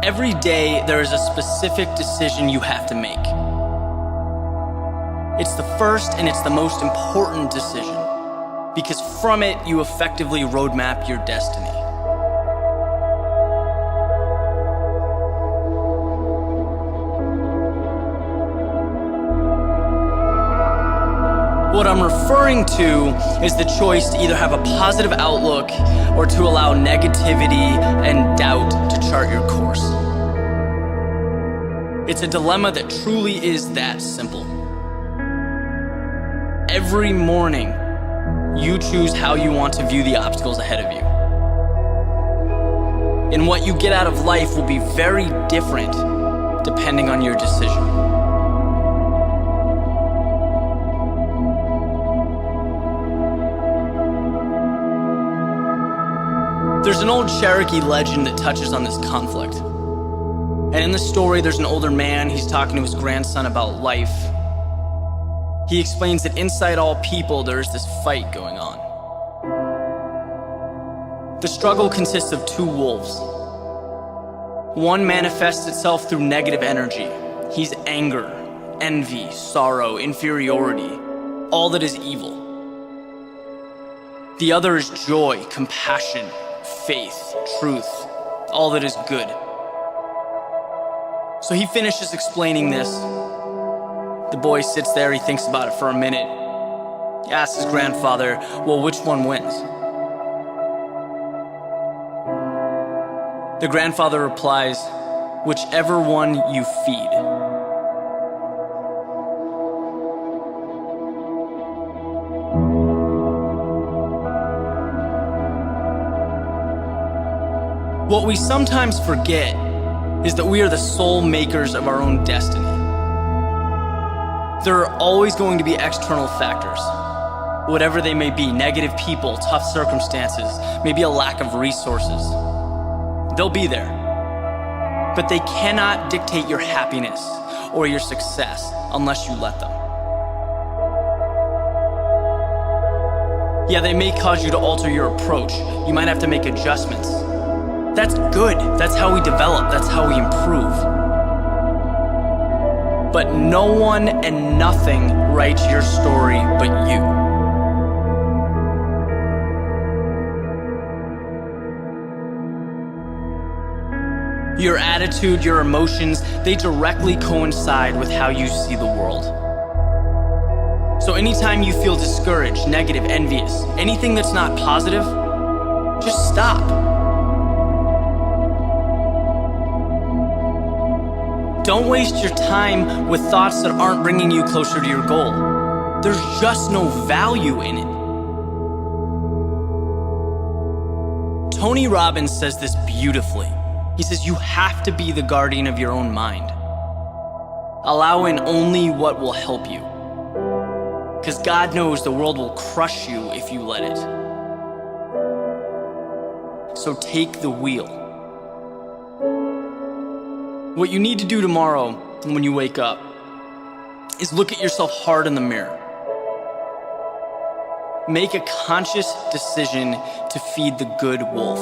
Every day, there is a specific decision you have to make. It's the first and it's the most important decision, because from it, you effectively roadmap your destiny. What I'm referring to is the choice to either have a positive outlook or to allow negativity and doubt to chart your course. It's a dilemma that truly is that simple. Every morning, you choose how you want to view the obstacles ahead of you. And what you get out of life will be very different depending on your decision. There's an old Cherokee legend that touches on this conflict. And in the story, there's an older man, he's talking to his grandson about life. He explains that inside all people, there's this fight going on. The struggle consists of two wolves. One manifests itself through negative energy. He's anger, envy, sorrow, inferiority, all that is evil. The other is joy, compassion, faith, truth, all that is good. So he finishes explaining this. The boy sits there, he thinks about it for a minute. He asks his grandfather, well, which one wins? The grandfather replies, whichever one you feed. What we sometimes forget is that we are the sole makers of our own destiny. There are always going to be external factors, whatever they may be, negative people, tough circumstances, maybe a lack of resources. They'll be there, but they cannot dictate your happiness or your success unless you let them. Yeah, they may cause you to alter your approach. You might have to make adjustments. That's good. That's how we develop. That's how we improve. But no one and nothing writes your story but you. Your attitude, your emotions, they directly coincide with how you see the world. So anytime you feel discouraged, negative, envious, anything that's not positive, just stop. Don't waste your time with thoughts that aren't bringing you closer to your goal. There's just no value in it. Tony Robbins says this beautifully. He says you have to be the guardian of your own mind. Allow in only what will help you. Because God knows the world will crush you if you let it. So take the wheel. What you need to do tomorrow when you wake up is look at yourself hard in the mirror. Make a conscious decision to feed the good wolf.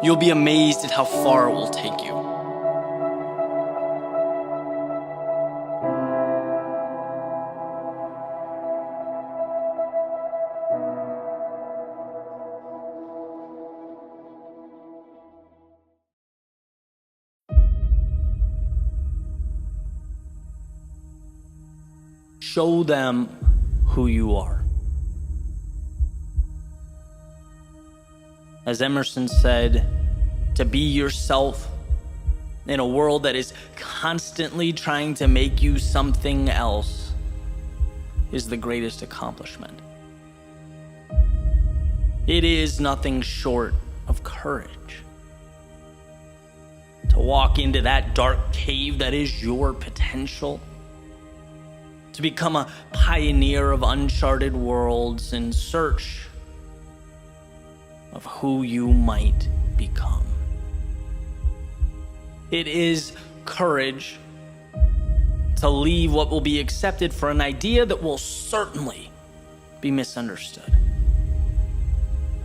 You'll be amazed at how far it will take you. Show them who you are. As Emerson said, to be yourself in a world that is constantly trying to make you something else is the greatest accomplishment. It is nothing short of courage. To walk into that dark cave that is your potential. To become a pioneer of uncharted worlds in search of who you might become. It is courage to leave what will be accepted for an idea that will certainly be misunderstood,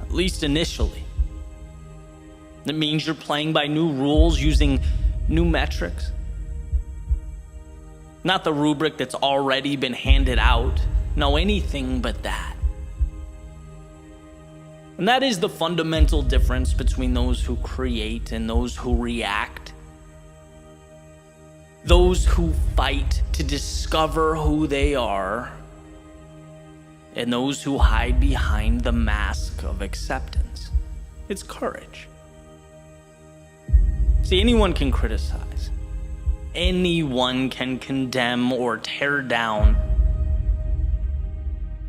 at least initially. It means you're playing by new rules using new metrics. Not the rubric that's already been handed out. No, anything but that. And that is the fundamental difference between those who create and those who react. Those who fight to discover who they are, and those who hide behind the mask of acceptance. It's courage. See, anyone can criticize. Anyone can condemn or tear down.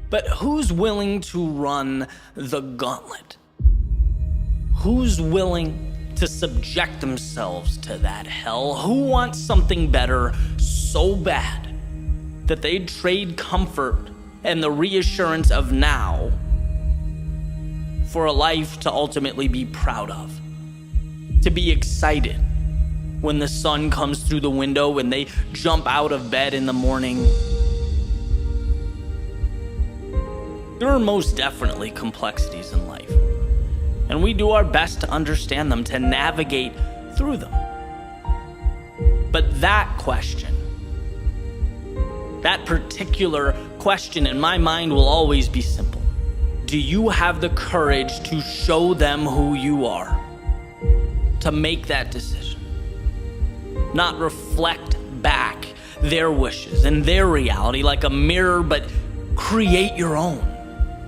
But who's willing to run the gauntlet? Who's willing to subject themselves to that hell? Who wants something better so bad that they'd trade comfort and the reassurance of now for a life to ultimately be proud of? To be excited when the sun comes through the window and they jump out of bed in the morning. There are most definitely complexities in life, and we do our best to understand them, to navigate through them. But that question, that particular question in my mind will always be simple. Do you have the courage to show them who you are? To make that decision, not reflect back their wishes and their reality like a mirror, but create your own.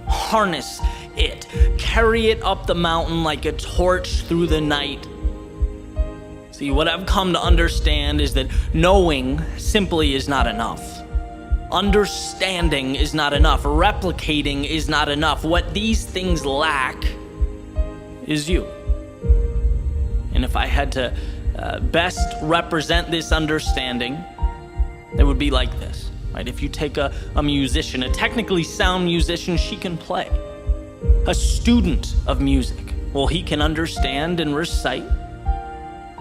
Harness it, carry it up the mountain like a torch through the night. See, what I've come to understand is that knowing simply is not enough. Understanding is not enough. Replicating is not enough. What these things lack is you. And if I had to best represent this understanding, it would be like this, right? If you take a musician, a technically sound musician, she can play. A student of music, well, he can understand and recite.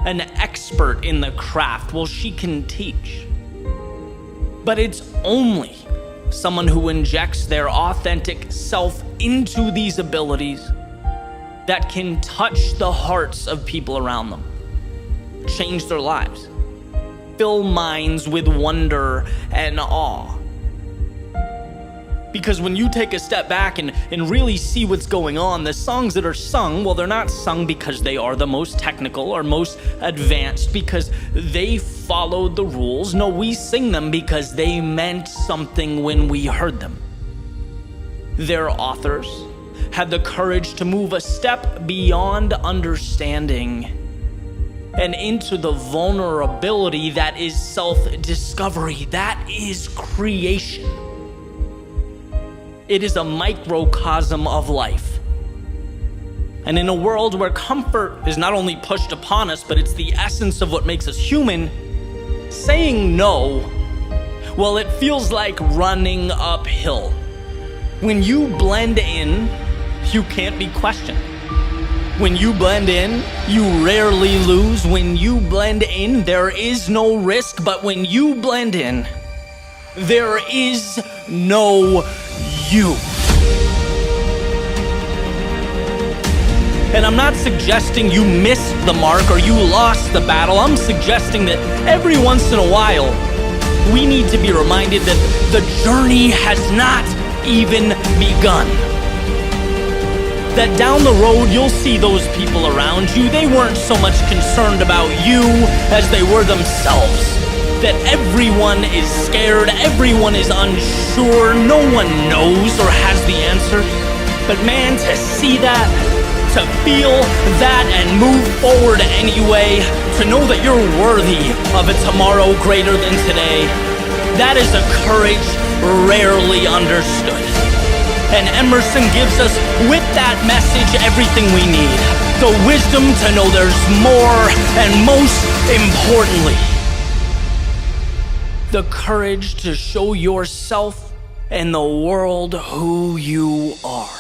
An expert in the craft, well, she can teach. But it's only someone who injects their authentic self into these abilities that can touch the hearts of people around them, change their lives, fill minds with wonder and awe. Because when you take a step back and really see what's going on, the songs that are sung, well, they're not sung because they are the most technical or most advanced, because they followed the rules. No, we sing them because they meant something when we heard them. Their authors had the courage to move a step beyond understanding and into the vulnerability that is self-discovery, that is creation. It is a microcosm of life. And in a world where comfort is not only pushed upon us, but it's the essence of what makes us human, saying no, well, it feels like running uphill. When you blend in, you can't be questioned. When you blend in, you rarely lose. When you blend in, there is no risk. But when you blend in, there is no you. And I'm not suggesting you missed the mark or you lost the battle. I'm suggesting that every once in a while, we need to be reminded that the journey has not even begun. That down the road, you'll see those people around you. They weren't so much concerned about you as they were themselves. That everyone is scared, everyone is unsure, no one knows or has the answer. But man, to see that, to feel that and move forward anyway, to know that you're worthy of a tomorrow greater than today, that is a courage rarely understood. And Emerson gives us, with that message, everything we need. The wisdom to know there's more, and most importantly, the courage to show yourself and the world who you are.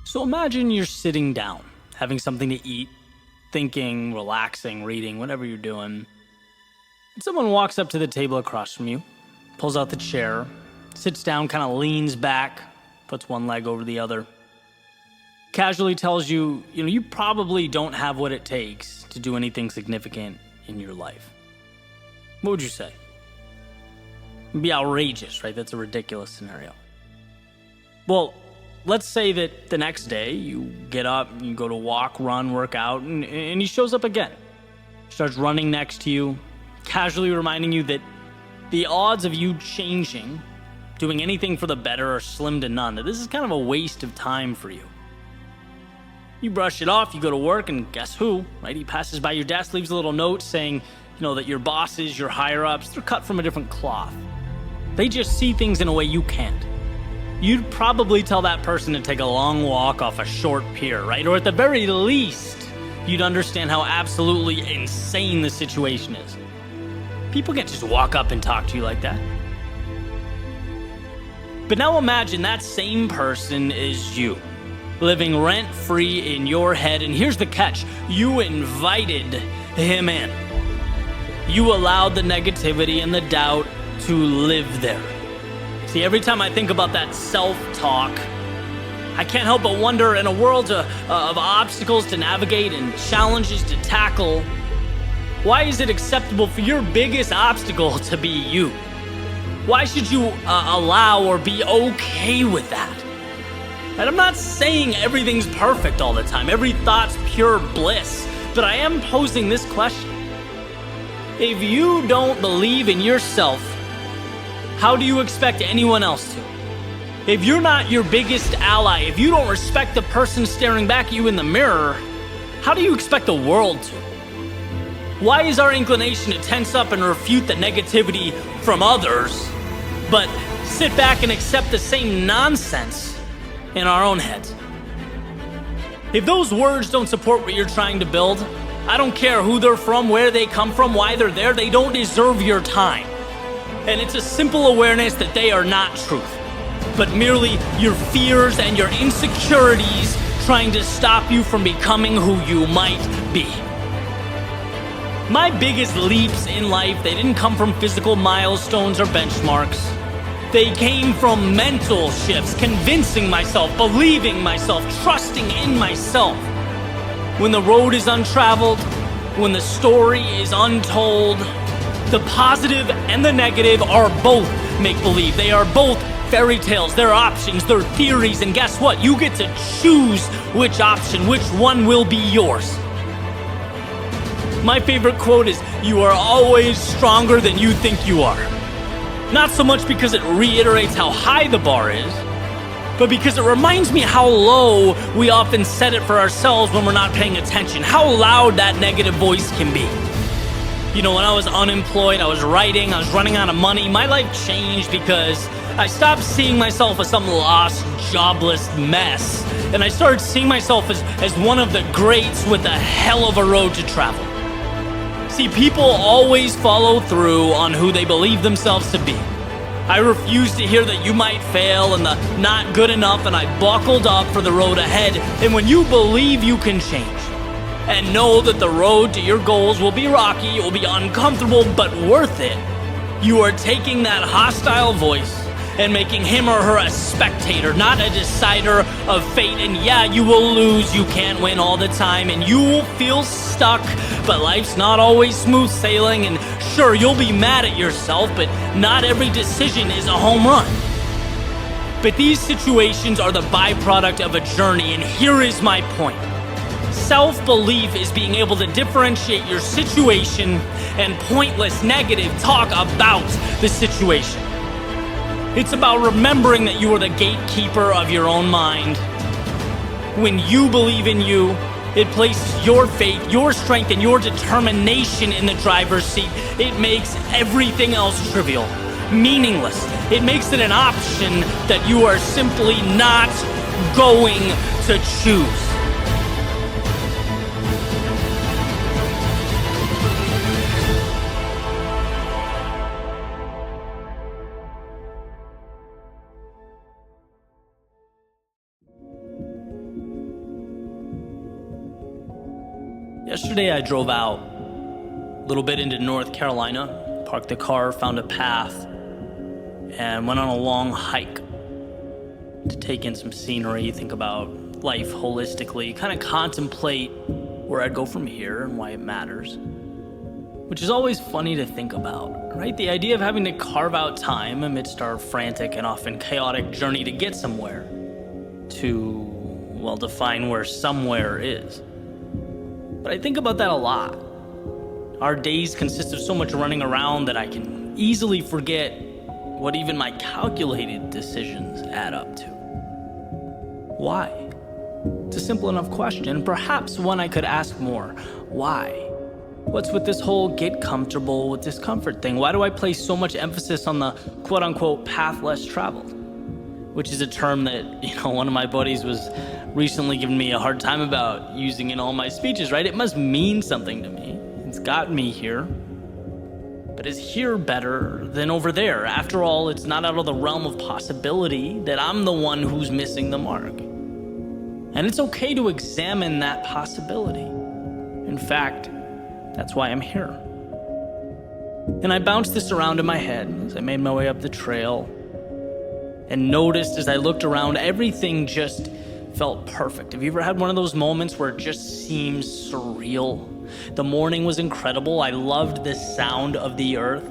So imagine you're sitting down, having something to eat, thinking, relaxing, reading, whatever you're doing. And someone walks up to the table across from you, pulls out the chair, sits down, kind of leans back, puts one leg over the other, casually tells you, you probably don't have what it takes to do anything significant in your life. What would you say? It'd be outrageous, right? That's a ridiculous scenario. Well, let's say that the next day you get up, you go to walk, run, work out, and he shows up again. Starts running next to you, casually reminding you that the odds of you changing, doing anything for the better, are slim to none. That this is kind of a waste of time for you. You brush it off, you go to work, and guess who, right? He passes by your desk, leaves a little note saying, that your bosses, your higher-ups, they're cut from a different cloth. They just see things in a way you can't. You'd probably tell that person to take a long walk off a short pier, right? Or at the very least, you'd understand how absolutely insane the situation is. People can't just walk up and talk to you like that. But now imagine that same person is you, living rent-free in your head, and here's the catch. You invited him in. You allowed the negativity and the doubt to live there. See, every time I think about that self-talk, I can't help but wonder, in a world of obstacles to navigate and challenges to tackle, why is it acceptable for your biggest obstacle to be you? Why should you allow or be okay with that? And I'm not saying everything's perfect all the time, every thought's pure bliss, but I am posing this question. If you don't believe in yourself, how do you expect anyone else to? If you're not your biggest ally, if you don't respect the person staring back at you in the mirror, how do you expect the world to? Why is our inclination to tense up and refute the negativity from others, but sit back and accept the same nonsense in our own heads? If those words don't support what you're trying to build, I don't care who they're from, where they come from, why they're there, they don't deserve your time. And it's a simple awareness that they are not truth, but merely your fears and your insecurities trying to stop you from becoming who you might be. My biggest leaps in life, they didn't come from physical milestones or benchmarks. They came from mental shifts, convincing myself, believing myself, trusting in myself. When the road is untraveled, when the story is untold, the positive and the negative are both make-believe. They are both fairy tales, they're options, they're theories, and guess what? You get to choose which option, which one will be yours. My favorite quote is, "You are always stronger than you think you are." Not so much because it reiterates how high the bar is, but because it reminds me how low we often set it for ourselves when we're not paying attention, how loud that negative voice can be. When I was unemployed, I was writing, I was running out of money, my life changed because I stopped seeing myself as some lost, jobless mess, and I started seeing myself as one of the greats with a hell of a road to travel. See, people always follow through on who they believe themselves to be. I refused to hear that you might fail and the not good enough, and I buckled up for the road ahead. And when you believe you can change and know that the road to your goals will be rocky, it will be uncomfortable, but worth it, you are taking that hostile voice and making him or her a spectator, not a decider of fate. And yeah, you will lose, you can't win all the time, and you will feel stuck, but life's not always smooth sailing, and sure, you'll be mad at yourself, but not every decision is a home run. But these situations are the byproduct of a journey, and here is my point. Self-belief is being able to differentiate your situation and pointless negative talk about the situation. It's about remembering that you are the gatekeeper of your own mind. When you believe in you, it places your faith, your strength, and your determination in the driver's seat. It makes everything else trivial, meaningless. It makes it an option that you are simply not going to choose. Yesterday I drove out a little bit into North Carolina, parked the car, found a path, and went on a long hike to take in some scenery, think about life holistically, kind of contemplate where I'd go from here and why it matters. Which is always funny to think about, right? The idea of having to carve out time amidst our frantic and often chaotic journey to get somewhere, to, well, define where somewhere is. But I think about that a lot. Our days consist of so much running around that I can easily forget what even my calculated decisions add up to. Why? It's a simple enough question, perhaps one I could ask more. Why? What's with this whole get comfortable with discomfort thing? Why do I place so much emphasis on the quote-unquote path less traveled? Which is a term that, one of my buddies was recently giving me a hard time about using in all my speeches, right? It must mean something to me. It's got me here. But is here better than over there? After all, it's not out of the realm of possibility that I'm the one who's missing the mark. And it's okay to examine that possibility. In fact, that's why I'm here. And I bounced this around in my head as I made my way up the trail and noticed as I looked around, everything just felt perfect. Have you ever had one of those moments where it just seems surreal? The morning was incredible. I loved the sound of the earth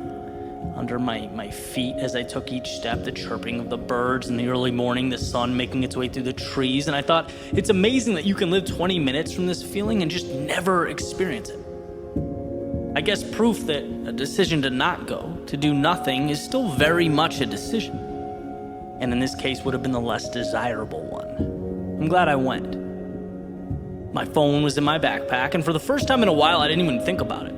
under my feet as I took each step, the chirping of the birds in the early morning, the sun making its way through the trees. And I thought, it's amazing that you can live 20 minutes from this feeling and just never experience it. I guess proof that a decision to not go, to do nothing, is still very much a decision. And in this case would have been the less desirable one. I'm glad I went. My phone was in my backpack, and for the first time in a while, I didn't even think about it.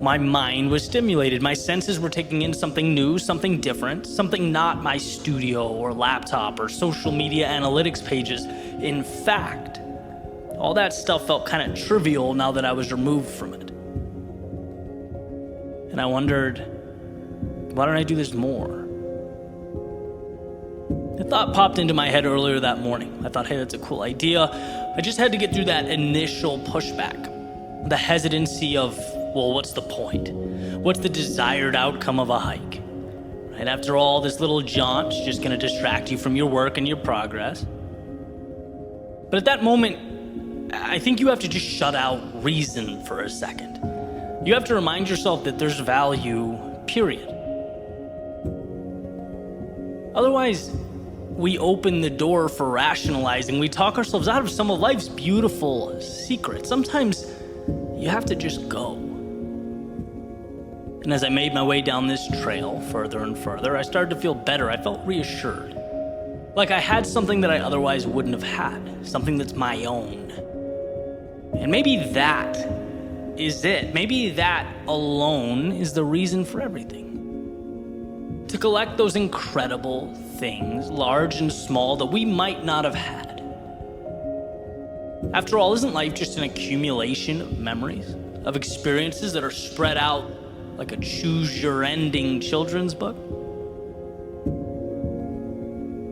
My mind was stimulated. My senses were taking in something new, something different, something not my studio or laptop or social media analytics pages. In fact, all that stuff felt kind of trivial now that I was removed from it. And I wondered, why don't I do this more? A thought popped into my head earlier that morning. I thought, hey, that's a cool idea. I just had to get through that initial pushback, the hesitancy of, well, what's the point? What's the desired outcome of a hike? Right? After all, this little jaunt's just going to distract you from your work and your progress. But at that moment, I think you have to just shut out reason for a second. You have to remind yourself that there's value, period. Otherwise, we open the door for rationalizing. We talk ourselves out of some of life's beautiful secrets. Sometimes you have to just go. And as I made my way down this trail further and further, I started to feel better. I felt reassured. Like I had something that I otherwise wouldn't have had. Something that's my own. And maybe that is it. Maybe that alone is the reason for everything. To collect those incredible things, large and small, that we might not have had. After all, isn't life just an accumulation of memories, of experiences that are spread out like a choose-your-ending children's book?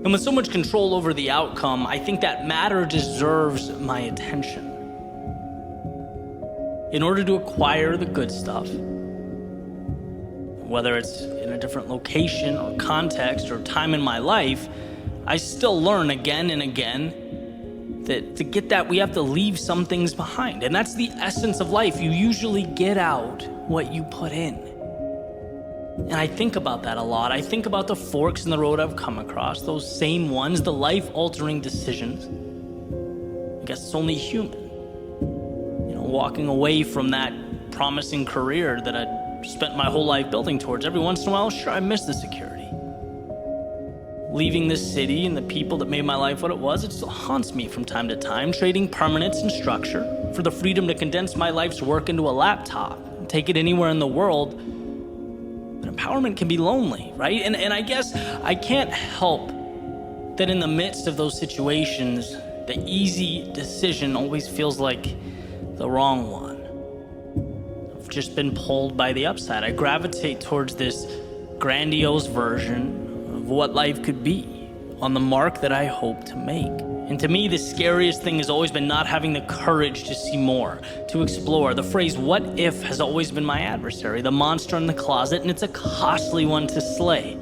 And with so much control over the outcome, I think that matter deserves my attention. In order to acquire the good stuff, whether it's in a different location or context or time in my life, I still learn again and again that to get that, we have to leave some things behind. And that's the essence of life. You usually get out what you put in. And I think about that a lot. I think about the forks in the road I've come across, those same ones, the life-altering decisions. I guess it's only human. Walking away from that promising career that I'd spent my whole life building towards. Every once in a while, sure, I miss the security. Leaving this city and the people that made my life what it was, it still haunts me from time to time, trading permanence and structure for the freedom to condense my life's work into a laptop and take it anywhere in the world. But empowerment can be lonely, right? And I guess I can't help that in the midst of those situations, the easy decision always feels like the wrong one. I've just been pulled by the upside. I gravitate towards this grandiose version of what life could be, on the mark that I hope to make. And to me, the scariest thing has always been not having the courage to see more, to explore. The phrase, what if, has always been my adversary, the monster in the closet, and it's a costly one to slay.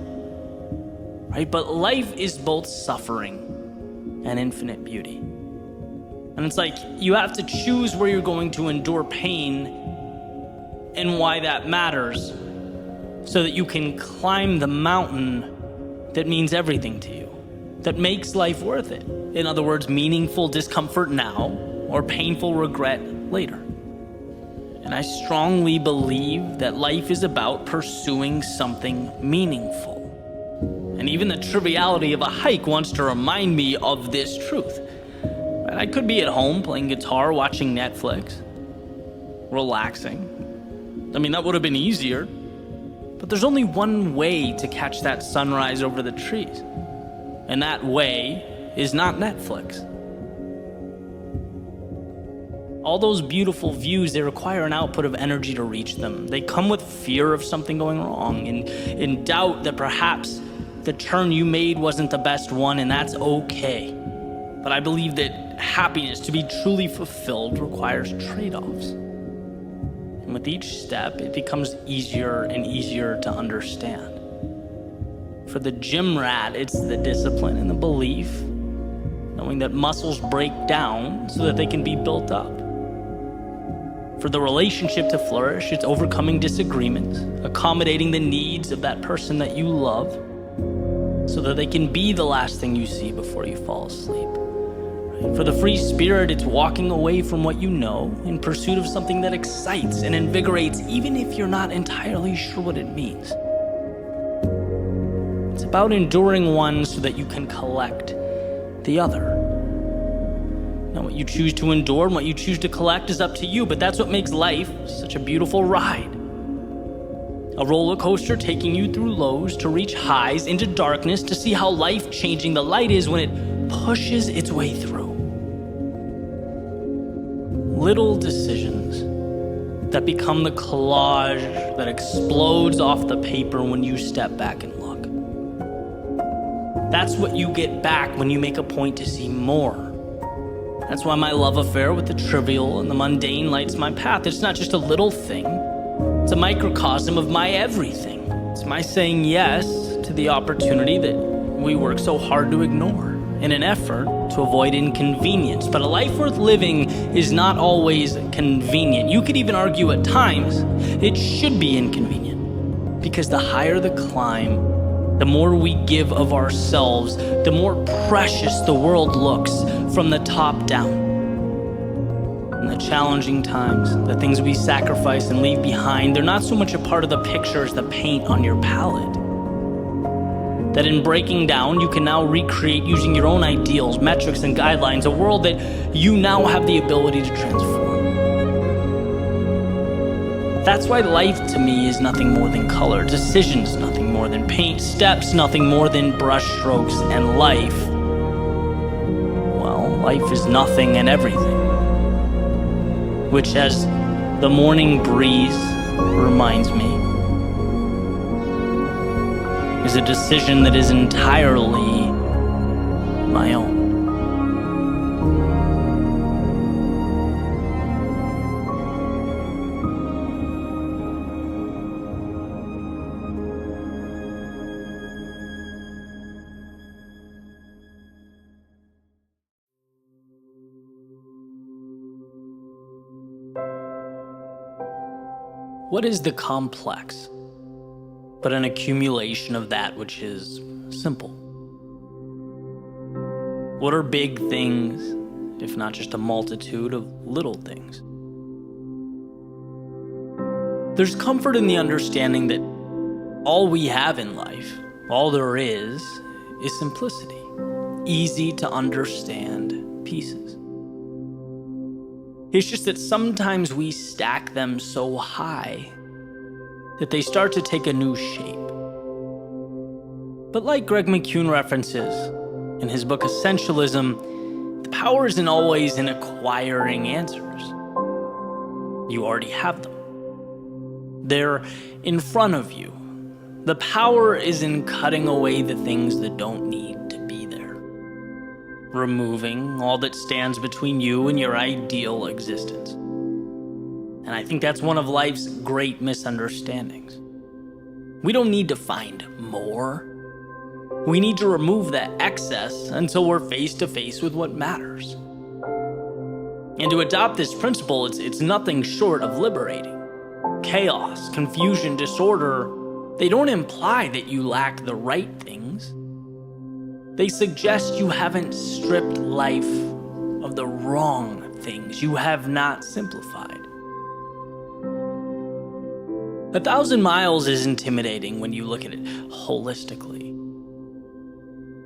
Right? But life is both suffering and infinite beauty. And it's like you have to choose where you're going to endure pain and why that matters so that you can climb the mountain that means everything to you, that makes life worth it. In other words, meaningful discomfort now or painful regret later. And I strongly believe that life is about pursuing something meaningful. And even the triviality of a hike wants to remind me of this truth. I could be at home playing guitar, watching Netflix, relaxing. I mean, that would have been easier. But there's only one way to catch that sunrise over the trees. And that way is not Netflix. All those beautiful views, they require an output of energy to reach them. They come with fear of something going wrong and in doubt that perhaps the turn you made wasn't the best one, and that's okay. But I believe that happiness, to be truly fulfilled, requires trade-offs. And with each step, it becomes easier and easier to understand. For the gym rat, it's the discipline and the belief, knowing that muscles break down so that they can be built up. For the relationship to flourish, it's overcoming disagreements, accommodating the needs of that person that you love, so that they can be the last thing you see before you fall asleep. For the free spirit, it's walking away from what you know in pursuit of something that excites and invigorates, even if you're not entirely sure what it means. It's about enduring one so that you can collect the other. Now, what you choose to endure and what you choose to collect is up to you, but that's what makes life such a beautiful ride. A roller coaster taking you through lows to reach highs into darkness to see how life-changing the light is when it pushes its way through. Little decisions that become the collage that explodes off the paper when you step back and look. That's what you get back when you make a point to see more. That's why my love affair with the trivial and the mundane lights my path. It's not just a little thing. It's a microcosm of my everything. It's my saying yes to the opportunity that we work so hard to ignore in an effort to avoid inconvenience. But a life worth living is not always convenient. You could even argue at times it should be inconvenient, because the higher the climb, the more we give of ourselves, the more precious the world looks from the top down. And the challenging times, the things we sacrifice and leave behind, they're not so much a part of the picture as the paint on your palette. That in breaking down, you can now recreate using your own ideals, metrics, and guidelines, a world that you now have the ability to transform. That's why life to me is nothing more than color, decisions nothing more than paint, steps nothing more than brush strokes, and life, well, life is nothing and everything. Which, as the morning breeze reminds me, is a decision that is entirely my own. What is the complex but an accumulation of that which is simple? What are big things, if not just a multitude of little things? There's comfort in the understanding that all we have in life, all there is simplicity, easy to understand pieces. It's just that sometimes we stack them so high that they start to take a new shape. But like Greg McKeown references in his book Essentialism, the power isn't always in acquiring answers. You already have them. They're in front of you. The power is in cutting away the things that don't need to be there. removing all that stands between you and your ideal existence. And I think that's one of life's great misunderstandings. We don't need to find more. We need to remove that excess until we're face to face with what matters. And to adopt this principle, it's nothing short of liberating. Chaos, confusion, disorder, they don't imply that you lack the right things. They suggest you haven't stripped life of the wrong things. You have not simplified. 1,000 miles is intimidating when you look at it holistically.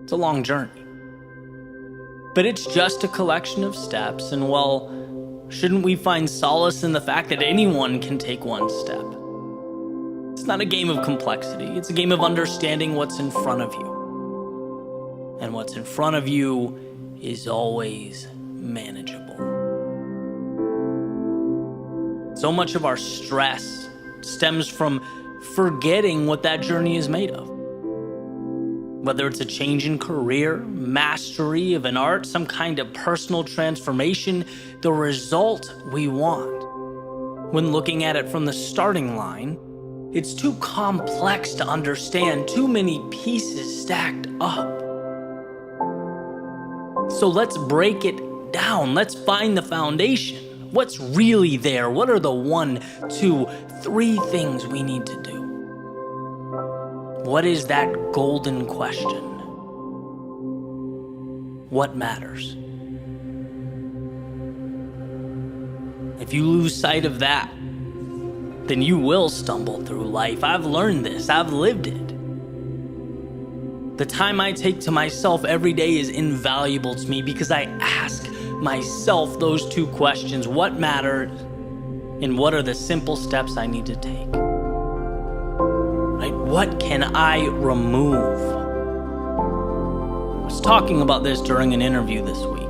It's a long journey. But it's just a collection of steps, and well, shouldn't we find solace in the fact that anyone can take one step? It's not a game of complexity, it's a game of understanding what's in front of you. And what's in front of you is always manageable. So much of our stress stems from forgetting what that journey is made of. Whether it's a change in career, mastery of an art, some kind of personal transformation, the result we want. When looking at it from the starting line, it's too complex to understand, too many pieces stacked up. So let's break it down. Let's find the foundation. What's really there? What are the 1, 2, 3 things we need to do? What is that golden question? What matters? If you lose sight of that, then you will stumble through life. I've learned this. I've lived it. The time I take to myself every day is invaluable to me because I ask myself those 2 questions. What matters? And what are the simple steps I need to take? Right? What can I remove? I was talking about this during an interview this week.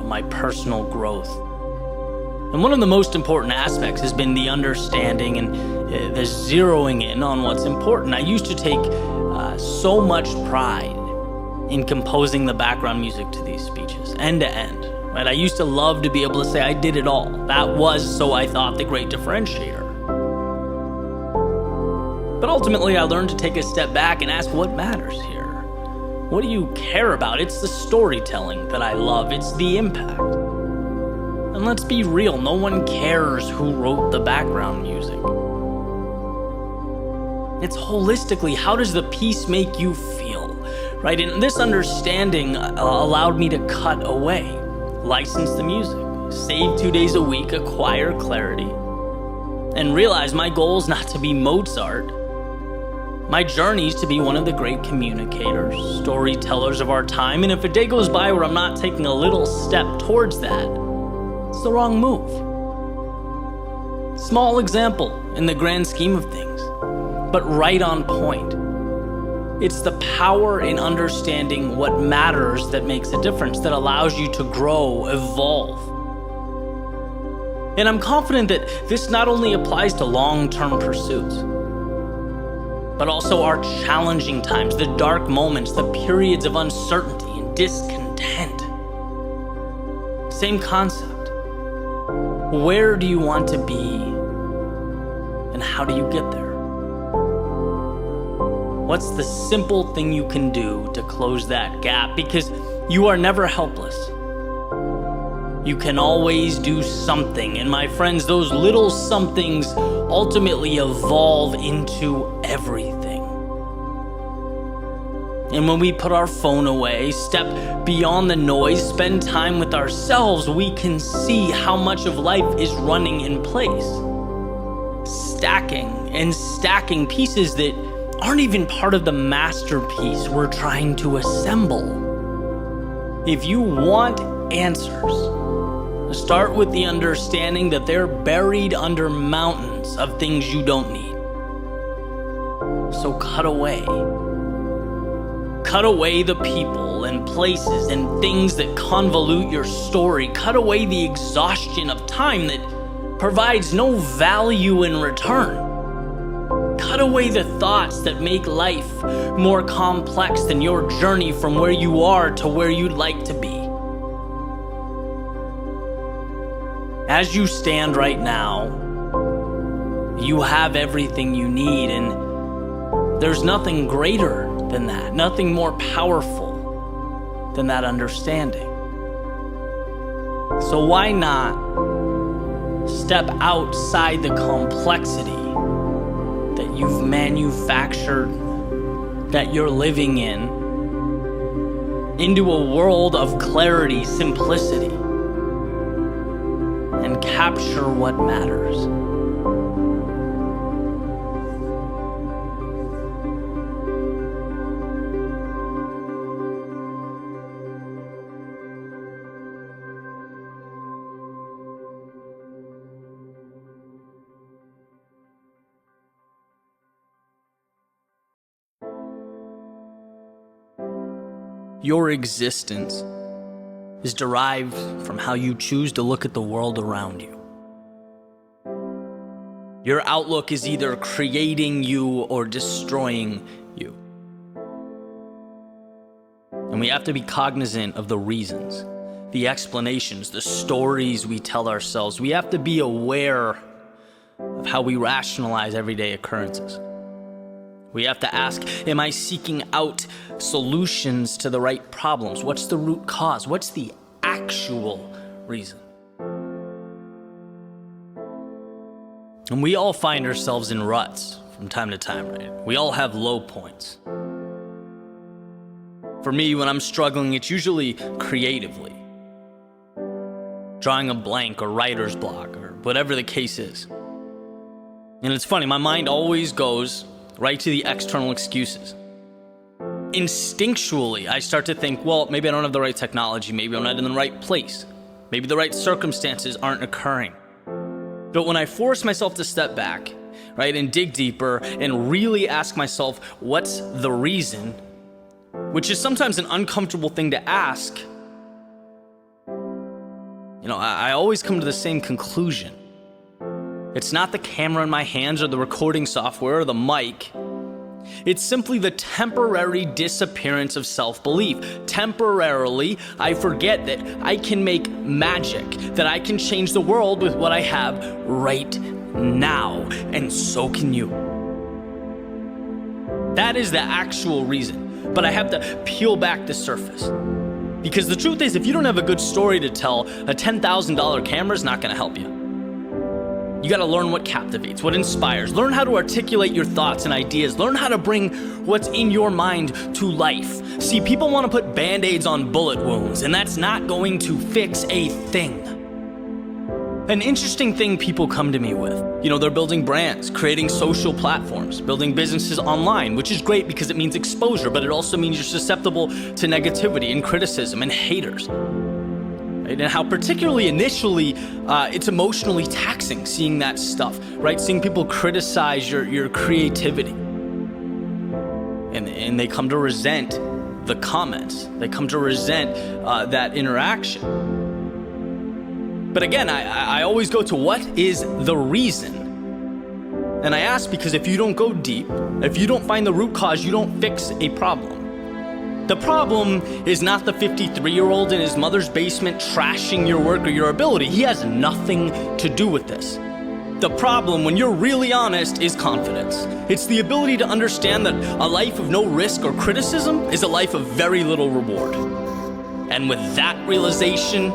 My personal growth. And one of the most important aspects has been the understanding and the zeroing in on what's important. I used to take so much pride in composing the background music to these speeches, end to end. Right? I used to love to be able to say I did it all. That was, so I thought, the great differentiator. But ultimately, I learned to take a step back and ask what matters here. What do you care about? It's the storytelling that I love. It's the impact. And let's be real, no one cares who wrote the background music. It's holistically, how does the piece make you feel, right? And this understanding allowed me to cut away, license the music, save 2 days a week, acquire clarity, and realize my goal is not to be Mozart. My journey is to be one of the great communicators, storytellers of our time, and if a day goes by where I'm not taking a little step towards that, it's the wrong move. Small example in the grand scheme of things, but right on point. It's the power in understanding what matters that makes a difference, that allows you to grow, evolve. And I'm confident that this not only applies to long-term pursuits, but also our challenging times, the dark moments, the periods of uncertainty and discontent. Same concept. Where do you want to be, and how do you get there? What's the simple thing you can do to close that gap? Because you are never helpless. You can always do something. And my friends, those little somethings ultimately evolve into everything. And when we put our phone away, step beyond the noise, spend time with ourselves, we can see how much of life is running in place. Stacking and stacking pieces that aren't even part of the masterpiece we're trying to assemble. If you want answers, start with the understanding that they're buried under mountains of things you don't need. So cut away. Cut away the people and places and things that convolute your story. Cut away the exhaustion of time that provides no value in return. Cut away the thoughts that make life more complex than your journey from where you are to where you'd like to be. As you stand right now, you have everything you need, and there's nothing greater than that, nothing more powerful than that understanding. So why not step outside the complexity that you've manufactured, that you're living in, into a world of clarity, simplicity, and capture what matters. Your existence is derived from how you choose to look at the world around you. Your outlook is either creating you or destroying you. And we have to be cognizant of the reasons, the explanations, the stories we tell ourselves. We have to be aware of how we rationalize everyday occurrences. We have to ask, am I seeking out solutions to the right problems? What's the root cause? What's the actual reason? And we all find ourselves in ruts from time to time, right? We all have low points. For me, when I'm struggling, it's usually creatively. Drawing a blank or writer's block or whatever the case is. And it's funny, my mind always goes right to the external excuses. Instinctually, I start to think, well, maybe I don't have the right technology, maybe I'm not in the right place, maybe the right circumstances aren't occurring. But when I force myself to step back, right, and dig deeper and really ask myself, what's the reason, which is sometimes an uncomfortable thing to ask, I always come to the same conclusion. It's not the camera in my hands or the recording software or the mic. It's simply the temporary disappearance of self-belief. Temporarily, I forget that I can make magic, that I can change the world with what I have right now, and so can you. That is the actual reason, but I have to peel back the surface. Because the truth is, if you don't have a good story to tell, a $10,000 camera is not going to help you. You got to learn what captivates, what inspires. Learn how to articulate your thoughts and ideas. Learn how to bring what's in your mind to life. See, people want to put Band-Aids on bullet wounds, and that's not going to fix a thing. An interesting thing people come to me with, they're building brands, creating social platforms, building businesses online, which is great because it means exposure, but it also means you're susceptible to negativity and criticism and haters. And how particularly initially, it's emotionally taxing seeing that stuff, right? Seeing people criticize your creativity. And they come to resent the comments. They come to resent that interaction. But again, I always go to what is the reason? And I ask because if you don't go deep, if you don't find the root cause, you don't fix a problem. The problem is not the 53-year-old in his mother's basement trashing your work or your ability. He has nothing to do with this. The problem, when you're really honest, is confidence. It's the ability to understand that a life of no risk or criticism is a life of very little reward. And with that realization,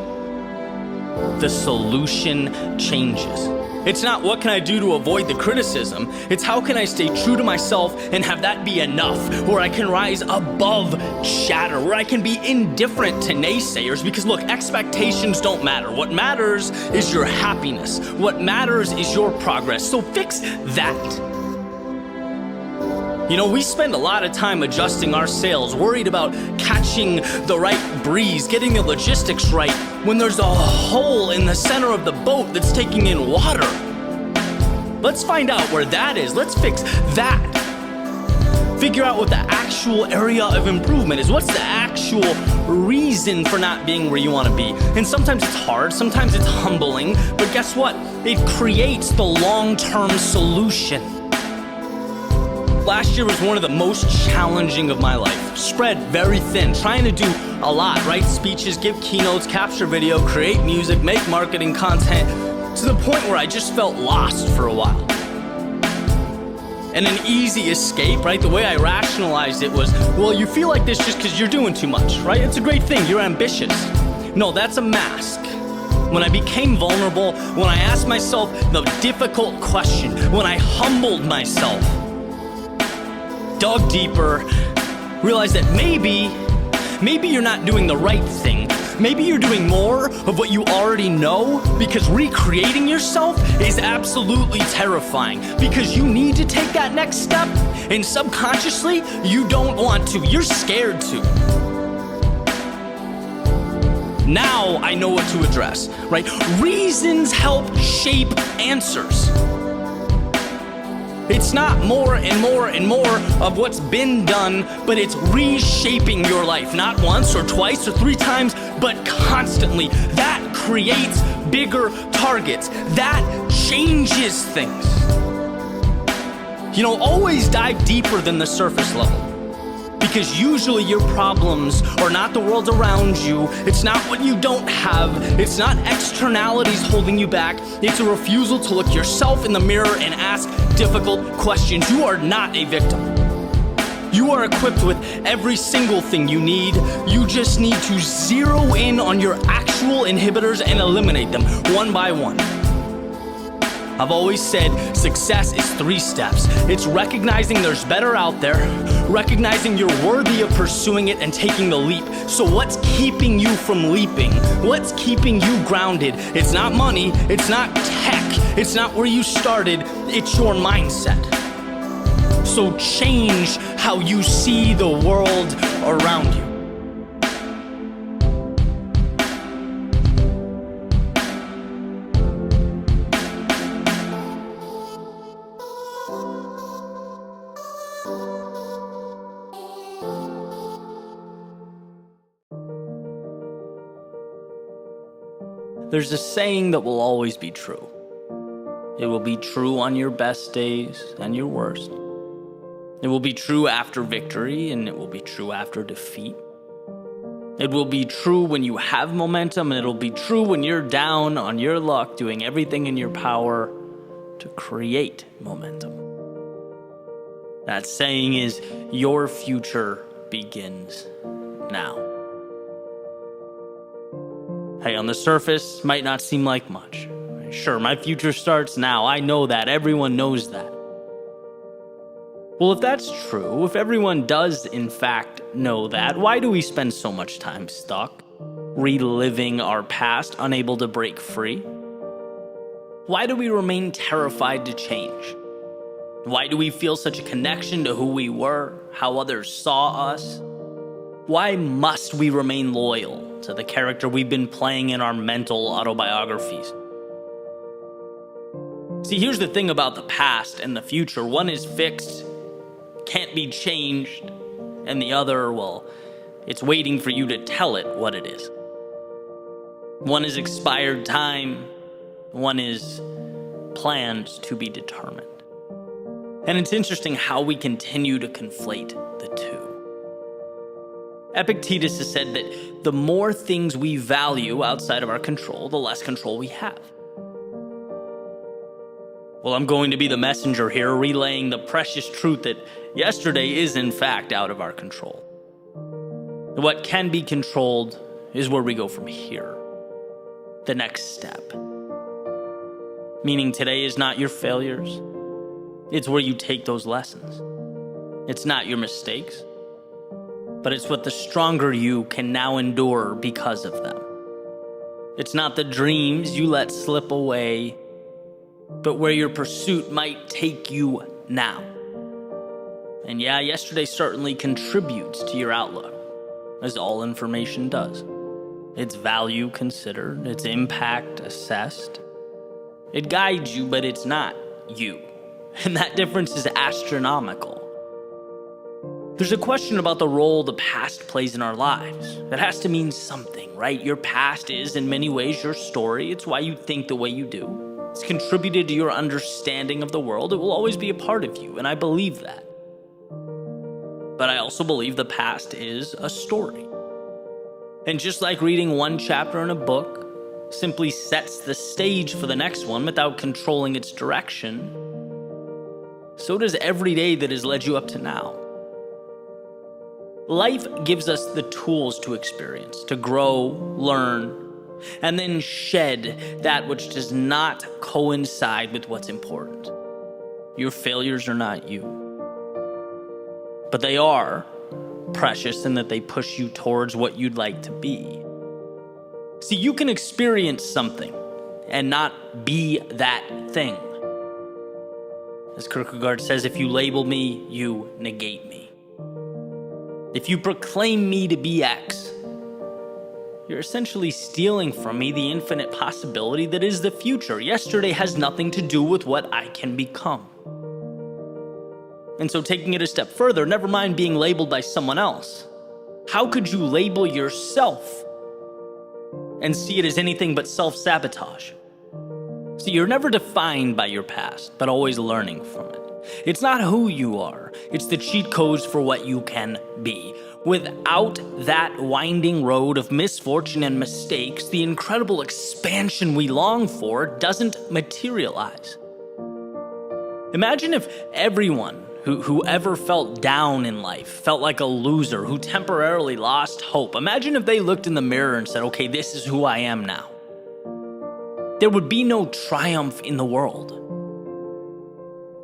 the solution changes. It's not what can I do to avoid the criticism, it's how can I stay true to myself and have that be enough, where I can rise above chatter, where I can be indifferent to naysayers, because look, expectations don't matter. What matters is your happiness. What matters is your progress. So fix that. We spend a lot of time adjusting our sails, worried about catching the right breeze, getting the logistics right, when there's a hole in the center of the boat that's taking in water. Let's find out where that is. Let's fix that. Figure out what the actual area of improvement is. What's the actual reason for not being where you want to be? And sometimes it's hard, sometimes it's humbling, but guess what? It creates the long-term solution. Last year was one of the most challenging of my life. Spread very thin, trying to do a lot. Write speeches, give keynotes, capture video, create music, make marketing content, to the point where I just felt lost for a while. And an easy escape, right? The way I rationalized it was, well, you feel like this just because you're doing too much, right? It's a great thing, you're ambitious. No, that's a mask. When I became vulnerable, when I asked myself the difficult question, when I humbled myself, dug deeper, realized that maybe you're not doing the right thing. Maybe you're doing more of what you already know, because recreating yourself is absolutely terrifying, because you need to take that next step and subconsciously you don't want to. You're scared to. Now I know what to address, right? Reasons help shape answers. It's not more and more and more of what's been done, but it's reshaping your life, not once or twice or 3 times, but constantly. That creates bigger targets. That changes things. Always dive deeper than the surface level, because usually your problems are not the world around you. It's not what you don't have. It's not externalities holding you back. It's a refusal to look yourself in the mirror and ask difficult questions. You are not a victim. You are equipped with every single thing you need. You just need to zero in on your actual inhibitors and eliminate them one by one. I've always said success is 3 steps. It's recognizing there's better out there, recognizing you're worthy of pursuing it and taking the leap. So what's keeping you from leaping? What's keeping you grounded? It's not money, it's not tech, it's not where you started, it's your mindset. So change how you see the world around you. There's a saying that will always be true. It will be true on your best days and your worst. It will be true after victory, and it will be true after defeat. It will be true when you have momentum, and it'll be true when you're down on your luck, doing everything in your power to create momentum. That saying is, your future begins now. Hey, on the surface, might not seem like much. Sure, my future starts now. I know that. Everyone knows that. Well, if that's true, if everyone does in fact know that, why do we spend so much time stuck, reliving our past, unable to break free? Why do we remain terrified to change? Why do we feel such a connection to who we were, how others saw us? Why must we remain loyal to the character we've been playing in our mental autobiographies? See, here's the thing about the past and the future. One is fixed, can't be changed, and the other, well, it's waiting for you to tell it what it is. One is expired time, one is planned to be determined. And it's interesting how we continue to conflate the two. Epictetus has said that the more things we value outside of our control, the less control we have. Well, I'm going to be the messenger here, relaying the precious truth that yesterday is in fact out of our control. What can be controlled is where we go from here, the next step. Meaning today is not your failures, it's where you take those lessons. It's not your mistakes, but it's what the stronger you can now endure because of them. It's not the dreams you let slip away, but where your pursuit might take you now. And yeah, yesterday certainly contributes to your outlook, as all information does. Its value considered, its impact assessed. It guides you, but it's not you. And that difference is astronomical. There's a question about the role the past plays in our lives. That has to mean something, right? Your past is, in many ways, your story. It's why you think the way you do. It's contributed to your understanding of the world. It will always be a part of you, and I believe that. But I also believe the past is a story. And just like reading one chapter in a book simply sets the stage for the next one without controlling its direction, so does every day that has led you up to now. Life gives us the tools to experience, to grow, learn, and then shed that which does not coincide with what's important. Your failures are not you, but they are precious in that they push you towards what you'd like to be. See, you can experience something and not be that thing. As Kierkegaard says, if you label me, you negate me. If you proclaim me to be X, you're essentially stealing from me the infinite possibility that is the future. Yesterday has nothing to do with what I can become. And so taking it a step further, never mind being labeled by someone else, how could you label yourself and see it as anything but self-sabotage? See, you're never defined by your past, but always learning from it. It's not who you are, it's the cheat codes for what you can be. Without that winding road of misfortune and mistakes, the incredible expansion we long for doesn't materialize. Imagine if everyone who ever felt down in life, felt like a loser, who temporarily lost hope. Imagine if they looked in the mirror and said, okay, this is who I am now. There would be no triumph in the world.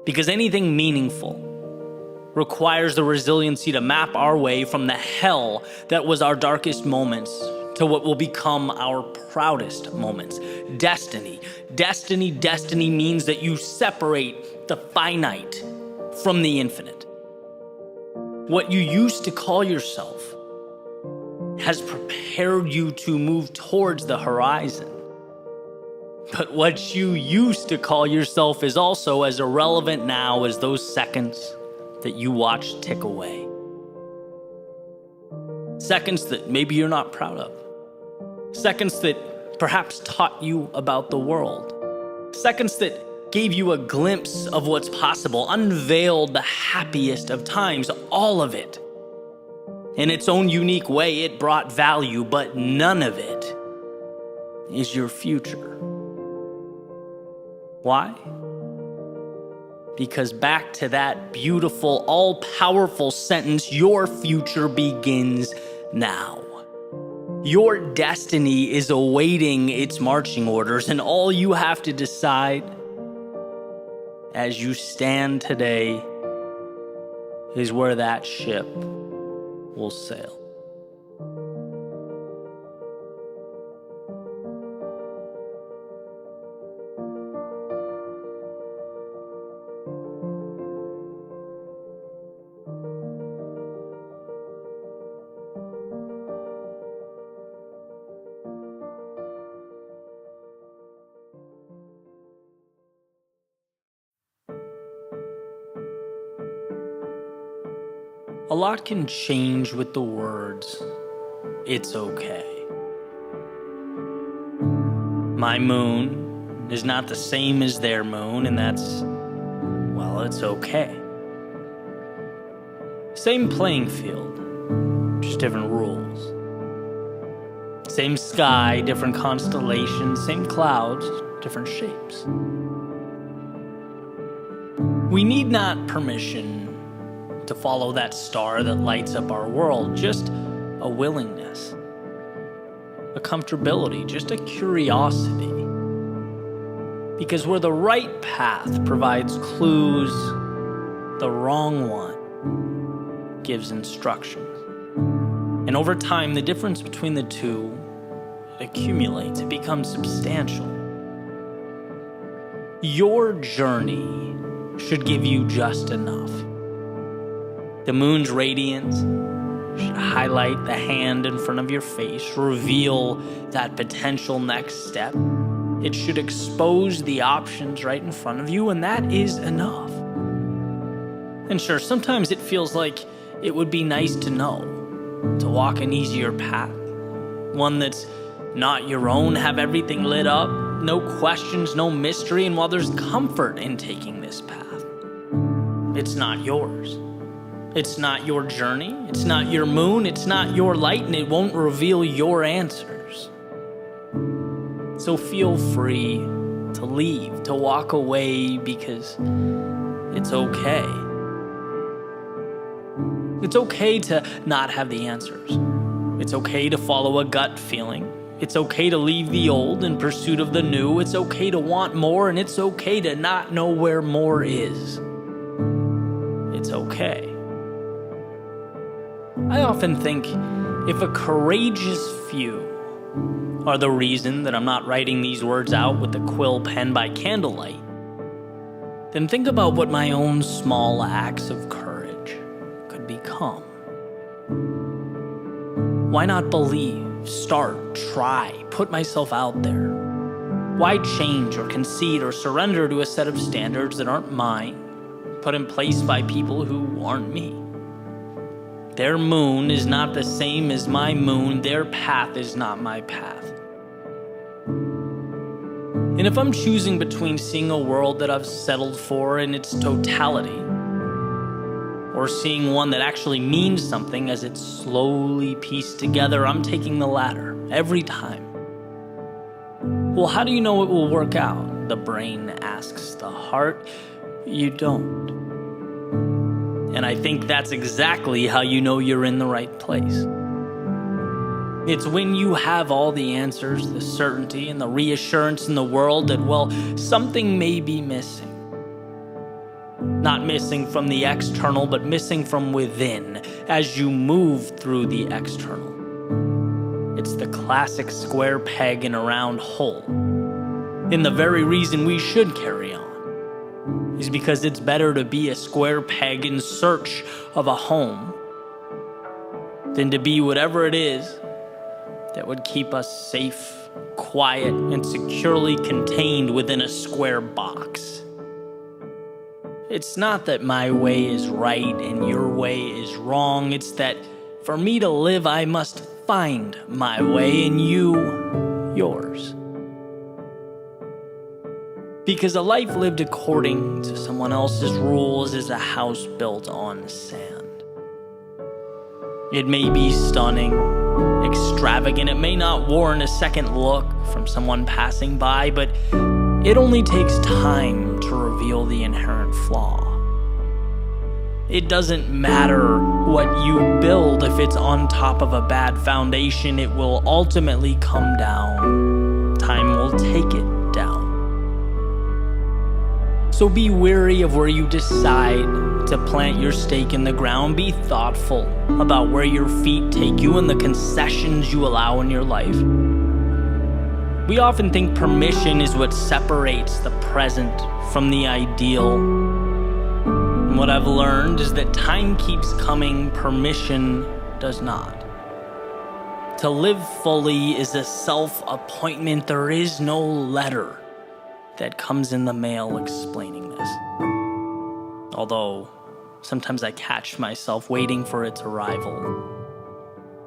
Because anything meaningful requires the resiliency to map our way from the hell that was our darkest moments to what will become our proudest moments. Destiny means that you separate the finite from the infinite. What you used to call yourself has prepared you to move towards the horizon. But what you used to call yourself is also as irrelevant now as those seconds that you watch tick away. Seconds that maybe you're not proud of. Seconds that perhaps taught you about the world. Seconds that gave you a glimpse of what's possible, unveiled the happiest of times, all of it. In its own unique way, it brought value, but none of it is your future. Why? Because back to that beautiful, all-powerful sentence, your future begins now. Your destiny is awaiting its marching orders, and all you have to decide as you stand today is where that ship will sail. A lot can change with the words, "It's okay." My moon is not the same as their moon, and that's, well, it's okay. Same playing field, just different rules. Same sky, different constellations, same clouds, different shapes. We need not permission to follow that star that lights up our world, just a willingness, a comfortability, just a curiosity. Because where the right path provides clues, the wrong one gives instructions. And over time, the difference between the two accumulates, it becomes substantial. Your journey should give you just enough. The moon's radiance should highlight the hand in front of your face, reveal that potential next step. It should expose the options right in front of you, and that is enough. And sure, sometimes it feels like it would be nice to know, to walk an easier path, one that's not your own, have everything lit up, no questions, no mystery, and while there's comfort in taking this path, it's not yours. It's not your journey, it's not your moon, it's not your light, and it won't reveal your answers. So feel free to leave, to walk away, because it's okay. It's okay to not have the answers. It's okay to follow a gut feeling. It's okay to leave the old in pursuit of the new. It's okay to want more, and it's okay to not know where more is. It's okay. I often think if a courageous few are the reason that I'm not writing these words out with a quill pen by candlelight, then think about what my own small acts of courage could become. Why not believe, start, try, put myself out there? Why change or concede or surrender to a set of standards that aren't mine, put in place by people who aren't me? Their moon is not the same as my moon. Their path is not my path. And if I'm choosing between seeing a world that I've settled for in its totality, or seeing one that actually means something as it's slowly pieced together, I'm taking the latter every time. Well, how do you know it will work out? The brain asks the heart. You don't. And I think that's exactly how you know you're in the right place. It's when you have all the answers, the certainty, and the reassurance in the world that, well, something may be missing. Not missing from the external, but missing from within as you move through the external. It's the classic square peg in a round hole. And the very reason we should carry on is because it's better to be a square peg in search of a home than to be whatever it is that would keep us safe, quiet, and securely contained within a square box. It's not that my way is right and your way is wrong. It's that for me to live, I must find my way and you yours. Because a life lived according to someone else's rules is a house built on sand. It may be stunning, extravagant, it may not warrant a second look from someone passing by, but it only takes time to reveal the inherent flaw. It doesn't matter what you build if it's on top of a bad foundation, it will ultimately come down. Time will take it down. So be wary of where you decide to plant your stake in the ground. Be thoughtful about where your feet take you and the concessions you allow in your life. We often think permission is what separates the present from the ideal. And what I've learned is that time keeps coming, permission does not. To live fully is a self-appointment. There is no letter that comes in the mail explaining this. Although, sometimes I catch myself waiting for its arrival.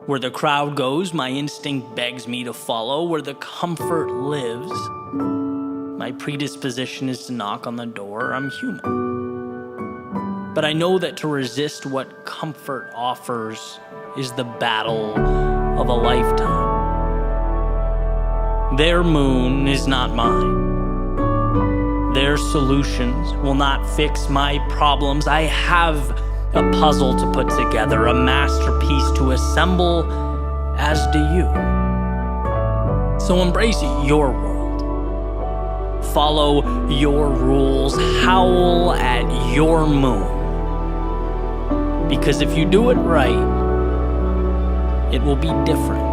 Where the crowd goes, my instinct begs me to follow. Where the comfort lives, my predisposition is to knock on the door. I'm human. But I know that to resist what comfort offers is the battle of a lifetime. Their moon is not mine. Their solutions will not fix my problems. I have a puzzle to put together, a masterpiece to assemble, as do you. So embrace your world. Follow your rules. Howl at your moon. Because if you do it right, it will be different.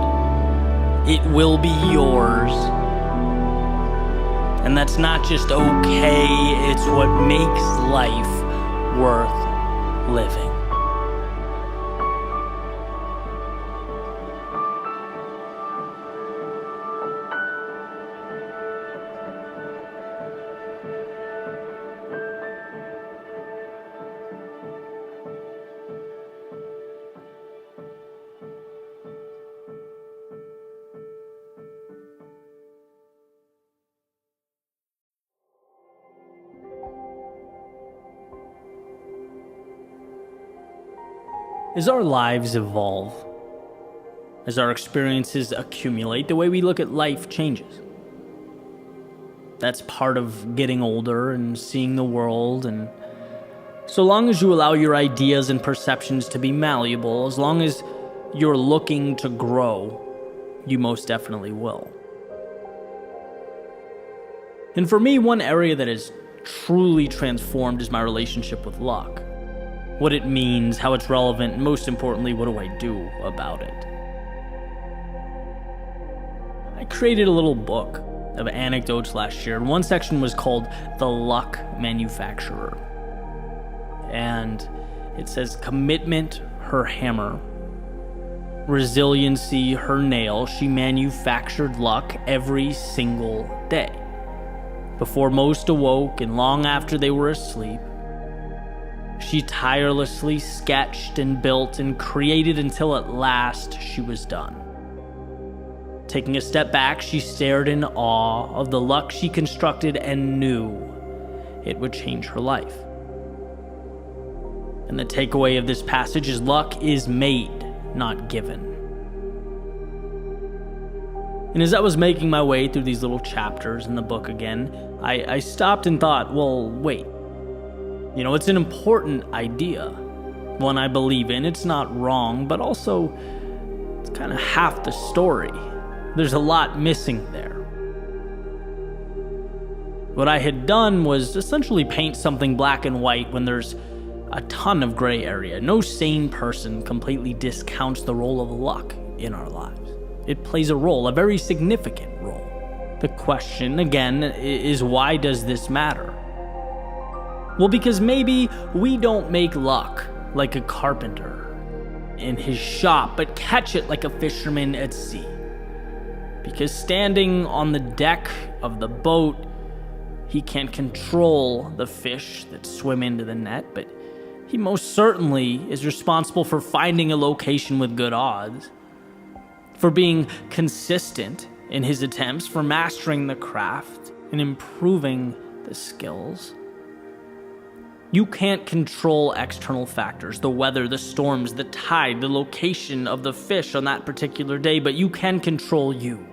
It will be yours. And that's not just okay, it's what makes life worth living. As our lives evolve, as our experiences accumulate, the way we look at life changes. That's part of getting older and seeing the world, and so long as you allow your ideas and perceptions to be malleable, as long as you're looking to grow, you most definitely will. And for me, one area that has truly transformed is my relationship with luck. What it means, how it's relevant, and most importantly, what do I do about it? I created a little book of anecdotes last year, and one section was called The Luck Manufacturer. And it says, commitment, her hammer. Resiliency, her nail. She manufactured luck every single day. Before most awoke and long after they were asleep, she tirelessly sketched and built and created until at last she was done. Taking a step back, she stared in awe of the luck she constructed and knew it would change her life. And the takeaway of this passage is luck is made, not given. And as I was making my way through these little chapters in the book again, I stopped and thought, well, wait. It's an important idea, one I believe in. It's not wrong, but also it's kind of half the story. There's a lot missing there. What I had done was essentially paint something black and white when there's a ton of gray area. No sane person completely discounts the role of luck in our lives. It plays a role, a very significant role. The question, again, is why does this matter? Well, because maybe we don't make luck like a carpenter in his shop, but catch it like a fisherman at sea. Because standing on the deck of the boat, he can't control the fish that swim into the net, but he most certainly is responsible for finding a location with good odds, for being consistent in his attempts, for mastering the craft and improving the skills. You can't control external factors, the weather, the storms, the tide, the location of the fish on that particular day, but you can control you,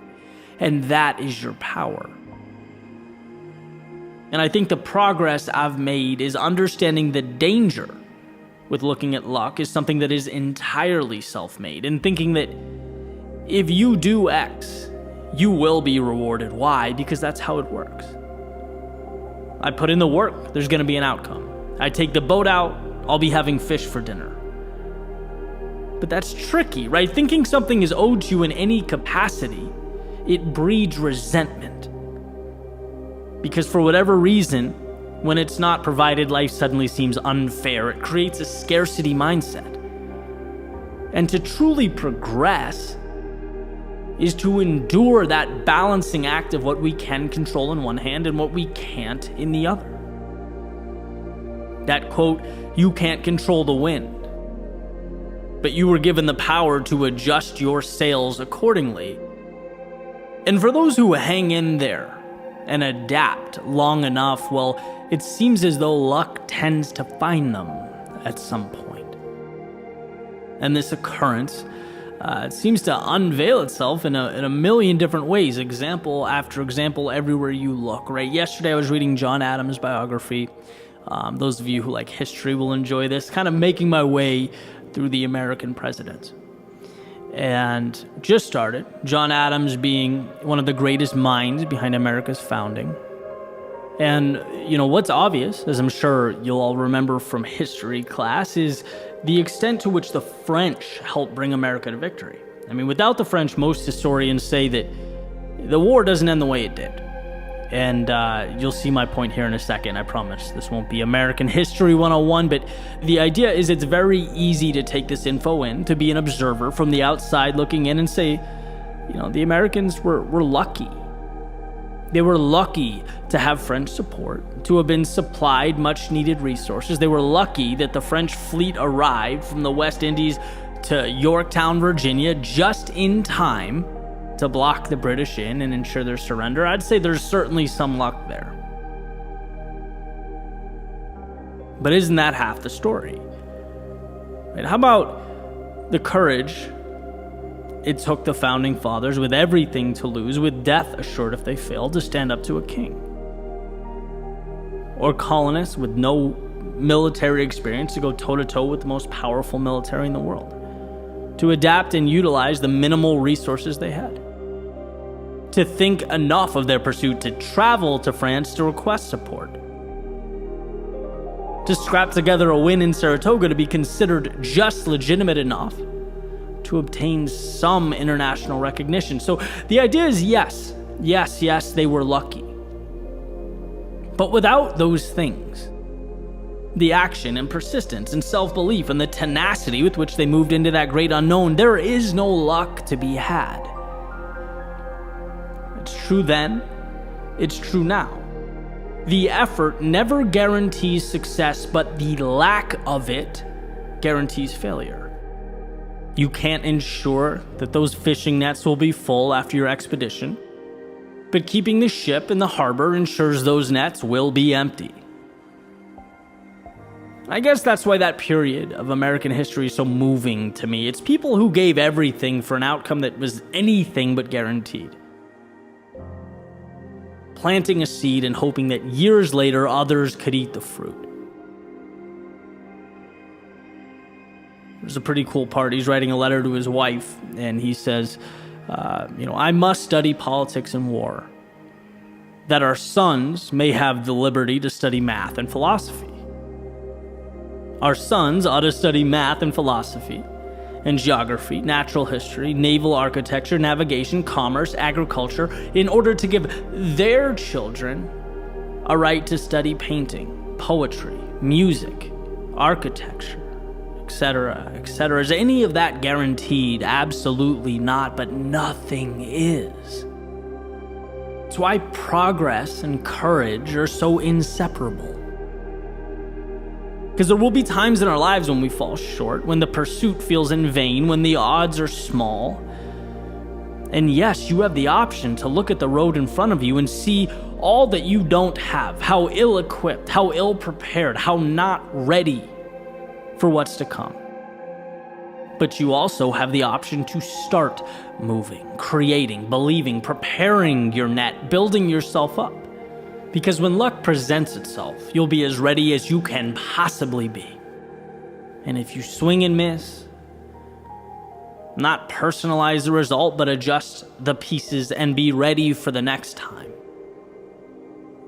and that is your power. And I think the progress I've made is understanding the danger with looking at luck is something that is entirely self-made, and thinking that if you do X, you will be rewarded Y, because that's how it works. I put in the work, there's going to be an outcome. I take the boat out, I'll be having fish for dinner. But that's tricky, right? Thinking something is owed to you in any capacity, it breeds resentment. Because for whatever reason, when it's not provided, life suddenly seems unfair. It creates a scarcity mindset. And to truly progress is to endure that balancing act of what we can control in one hand and what we can't in the other. That quote, you can't control the wind, but you were given the power to adjust your sails accordingly. And for those who hang in there and adapt long enough, well, it seems as though luck tends to find them at some point. And this occurrence it seems to unveil itself in a million different ways, example after example everywhere you look, right? Yesterday I was reading John Adams' biography. Those of you who like history will enjoy this, kind of making my way through the American presidents. And just started, John Adams being one of the greatest minds behind America's founding. And, what's obvious, as I'm sure you'll all remember from history class, is the extent to which the French helped bring America to victory. I mean, without the French, most historians say that the war doesn't end the way it did. And you'll see my point here in a second, I promise. This won't be American History 101, but the idea is it's very easy to take this info in, to be an observer from the outside looking in and say, the Americans were lucky. They were lucky to have French support, to have been supplied much-needed resources. They were lucky that the French fleet arrived from the West Indies to Yorktown, Virginia, just in time to block the British in and ensure their surrender. I'd say there's certainly some luck there. But isn't that half the story? Right? How about The courage it took the founding fathers, with everything to lose, with death assured if they failed, to stand up to a king. Or colonists with no military experience to go toe-to-toe with the most powerful military in the world, to adapt and utilize the minimal resources they had, to think enough of their pursuit to travel to France to request support, to scrap together a win in Saratoga to be considered just legitimate enough to obtain some international recognition. So the idea is yes, they were lucky. But without those things, the action and persistence and self-belief and the tenacity with which they moved into that great unknown, there is no luck to be had. It's true then, it's true now. The effort never guarantees success, but the lack of it guarantees failure. You can't ensure that those fishing nets will be full after your expedition, but keeping the ship in the harbor ensures those nets will be empty. I guess that's why that period of American history is so moving to me. It's people who gave everything for an outcome that was anything but guaranteed. Planting a seed and hoping that years later others could eat the fruit. There's a pretty cool part. He's writing a letter to his wife, and he says, I must study politics and war, that our sons may have the liberty to study math and philosophy. Our sons ought to study math and philosophy, and geography, natural history, naval architecture, navigation, commerce, agriculture, in order to give their children a right to study painting, poetry, music, architecture, etc., etc. Is any of that guaranteed? Absolutely not, but nothing is. It's why progress and courage are so inseparable. Because there will be times in our lives when we fall short, when the pursuit feels in vain, when the odds are small. And yes, you have the option to look at the road in front of you and see all that you don't have, how ill-equipped, how ill-prepared, how not ready for what's to come. But you also have the option to start moving, creating, believing, preparing your net, building yourself up. Because when luck presents itself, you'll be as ready as you can possibly be. And if you swing and miss, not personalize the result, but adjust the pieces and be ready for the next time.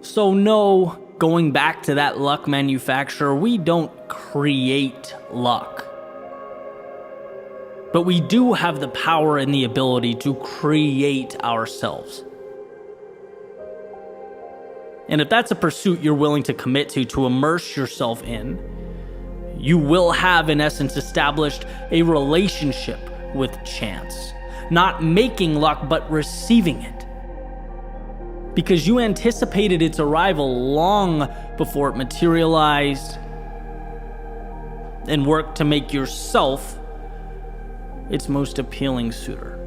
So no, going back to that luck manufacturer, we don't create luck. But we do have the power and the ability to create ourselves. And if that's a pursuit you're willing to commit to immerse yourself in, you will have, in essence, established a relationship with chance. Not making luck, but receiving it. Because you anticipated its arrival long before it materialized and worked to make yourself its most appealing suitor.